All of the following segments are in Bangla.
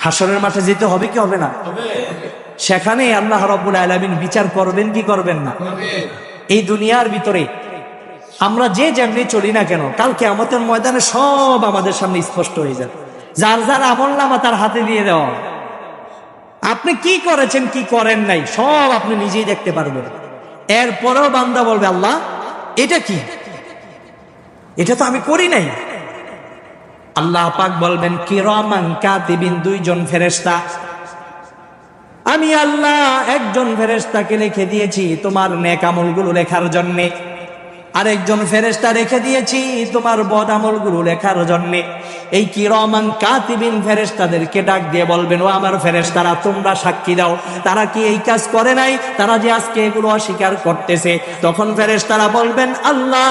হাসরের মাঠে যেতে হবে কি হবে না? সেখানে আল্লাহ রাব্বুল আলামিন বিচার করবেন কি করবেন না? এই দুনিয়ার ভিতরে আমরা যে যেমনি চলি না কেন, কাল কিয়ামতের ময়দানে সব আমাদের সামনে স্পষ্ট হয়ে যাবে। যার যার আমলনামা তার হাতে দিয়ে দেওয়া, আপনি কি করেছেন কি করেন নাই সব আপনি নিজেই দেখতে পারবেন। এরপরেও বান্দা বলবে, আল্লাহ এটা কি, এটা তো আমি করি নাই। আল্লাহ পাক বলবেন, কিরামান কাতিবিন, দুইজন ফেরেশতা, আমি আল্লাহ একজন ফেরেশতাকে লিখে দিয়েছি তোমার নেক আমলগুলো লেখার জন্যে, আরেকজন ফেরেশতা রেখে দিয়েছি তোমার বদ আমলগুলো লেখার জন্য। এই কিরামান কাতিবিন ফেরেশতাদেরকে ডাক দিয়ে বলবেন, ও আমার ফেরেশতারা, তোমরা সাক্ষী দাও, তারা কি এই কাজ করে নাই? তারা যে আজকে এগুলো অস্বীকার করতেছে। তখন ফেরেশতারা বলবেন, আল্লাহ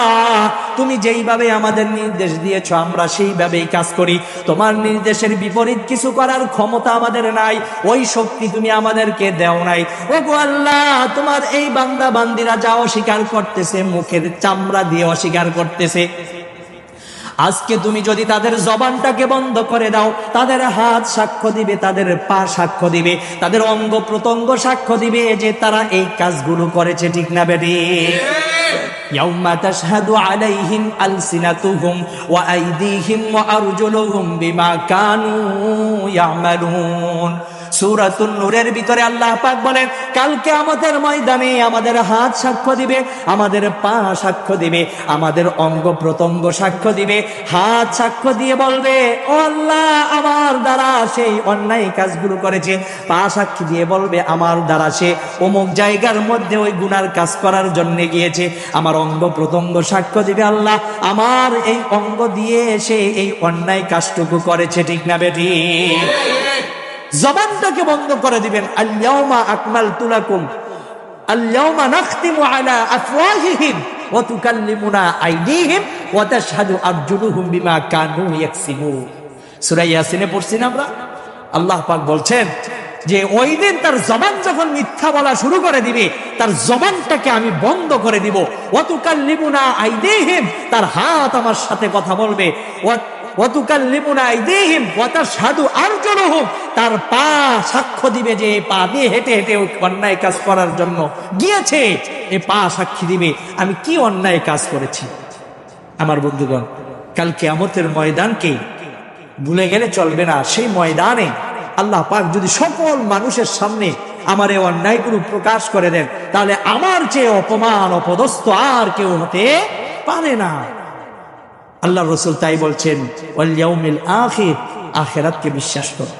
তুমি যেইভাবে আমাদের নির্দেশ দিয়েছো আমরা সেইভাবেই কাজ করি, তোমার নির্দেশের বিপরীত কিছু করার ক্ষমতা আমাদের নাই, ওই শক্তি তুমি আমাদেরকে দেও নাই। ও গো আল্লাহ, তোমার এই বান্দা বান্দিরা যা অস্বীকার করতেছে, মুখের চামড়া দিয়ে অস্বীকার করতেছে, আজকে তুমি যদি তাদের জবানটাকে বন্ধ করে দাও, তাদের হাত সাক্ষ্য দিবে, তাদের পা সাক্ষ্য দিবে, তাদের অঙ্গ প্রত্যঙ্গ সাক্ষ্য দিবে যে তারা এই কাজগুলো করেছে, ঠিক না বেটি? ইয়াউমা তাশহাদু আলাইহিম আলসিনাতুহুম ওয়া আইদিহিম ওয়া আরজুলুহুম বিমা কানু ইয়ামালুন। সূরাতুন নূরের ভিতরে আল্লাহ পাক বলেন, কাল কিয়ামতের ময়দানে আমাদের হাত সাক্ষ্য দিবে, আমাদের পা সাক্ষ্য দিবে, আমাদের অঙ্গ প্রত্যঙ্গ সাক্ষ্য দিবে। হাত সাক্ষ্য দিয়ে বলবে, ও আল্লাহ আমার দ্বারা সেই অন্যায় কাজগুলো করেছে। পা সাক্ষী দিয়ে বলবে, আমার দ্বারা সে অমুক জায়গার মধ্যে ওই গুনার কাজ করার জন্য গিয়েছে। আমার অঙ্গ প্রত্যঙ্গ সাক্ষ্য দিবে, আল্লাহ আমার এই অঙ্গ দিয়ে সে এই অন্যায় কাজটুকু করেছে, ঠিক না বেটি? জবানটাকে বন্ধ করে দিবেন। আল-ইয়াউমা আকমালতু লাকুম, আল-ইয়াউমা নাখতিমু আলা আফওয়াহিহিম ওয়া তুকাল্লিমুনা আইদিহিম ওয়া তাশহাদু আরজুলুহুম বিমা কানু ইয়াকসিবুন। সূরা ইয়াসিনে পড়ছি না আমরা? আল্লাহ পাক বলছেন যে ওই দিন তার জবান যখন মিথ্যা বলা শুরু করে দিবে, তার জবানটাকে আমি বন্ধ করে দিব। ওয়া তুকাল্লিমুনা আইদিহিম, তার হাত আমার সাথে কথা বলবে। তার পা সাক্ষ্য দিবে যে পা দিয়ে হেঁটে হেঁটে অন্যায় কাজ করার জন্য গিয়েছে। এ পা সাক্ষী দিবে আমি কি অন্যায় কাজ করেছি। আমার বন্ধুগণ, কাল কিয়ামতের ময়দানকে ভুলে গেলে চলবে না। সেই ময়দানে আল্লাহ পাক যদি সকল মানুষের সামনে আমার এই অন্যায়গুলো প্রকাশ করে দেন, তাহলে আমার চেয়ে অপমান অপদস্থ আর কেউ হতে পারে না। আল্লাহ রাসূল তাই বলছেন, ওয়াল ইয়াউমিল আখির, আখিরাতকে বিশ্বাস করো।